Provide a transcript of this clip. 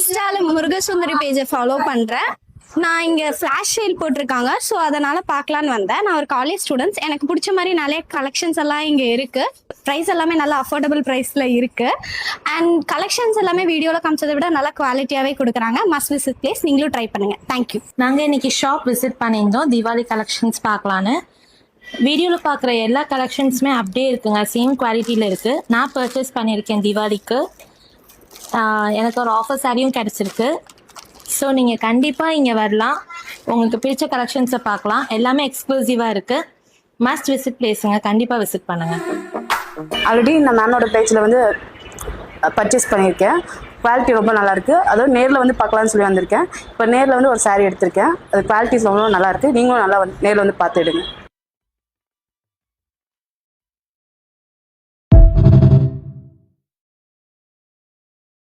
இன்ஸ்டால முருகசுந்தரி பேஜை ஃபாலோ பண்றேன். நான் இங்க ஃபிளாஷ் சேல் போட்டிருக்காங்க, ஸோ அதனால பார்க்கலான்னு வந்தேன். நான் ஒரு காலேஜ் ஸ்டூடெண்ட்ஸ். எனக்கு பிடிச்ச மாதிரி நிறைய கலெக்ஷன்ஸ் எல்லாம் இங்க இருக்கு. ப்ரைஸ் எல்லாமே நல்லா அஃபோர்டபுள் ப்ரைஸ்ல இருக்கு. அண்ட் கலெக்ஷன்ஸ் எல்லாமே வீடியோவில் காமிச்சதை விட நல்லா குவாலிட்டியாவே கொடுக்குறாங்க. Must visit place. நீங்களும் ட்ரை பண்ணுங்க. தேங்க்யூ. நாங்கள் இன்னைக்கு ஷாப் விசிட் பண்ணியிருந்தோம் தீபாவளி கலெக்ஷன்ஸ் பார்க்கலான்னு. வீடியோவில் பார்க்குற எல்லா கலெக்ஷன்ஸுமே அப்படியே இருக்குங்க, சேம் குவாலிட்டியில் இருக்குது. நான் பர்ச்சேஸ் பண்ணியிருக்கேன் தீபாவளிக்கு. எனக்கு ஒரு ஆஃபர் சாரியும் கிடச்சிருக்கு. ஸோ நீங்கள் கண்டிப்பாக இங்கே வரலாம், உங்களுக்கு பிடிச்ச கலெக்ஷன்ஸை பார்க்கலாம். எல்லாமே எக்ஸ்க்ளூசிவாக இருக்குது. மஸ்ட் விசிட் பிளேஸுங்க, கண்டிப்பாக விசிட் பண்ணுங்கள். ஆல்ரெடி நான் மேனோட பேஜில் வந்து பர்ச்சேஸ் பண்ணியிருக்கேன். குவாலிட்டி ரொம்ப நல்லாயிருக்கு. அதுவும் நேரில் வந்து பார்க்கலான்னு சொல்லி வந்திருக்கேன். இப்போ நேரில் வந்து ஒரு சாரீ எடுத்திருக்கேன். அது குவாலிட்டிஸ் ரொம்ப நல்லாயிருக்கு. நீங்களும் நல்லா நேரில் வந்து பார்த்துடுங்க.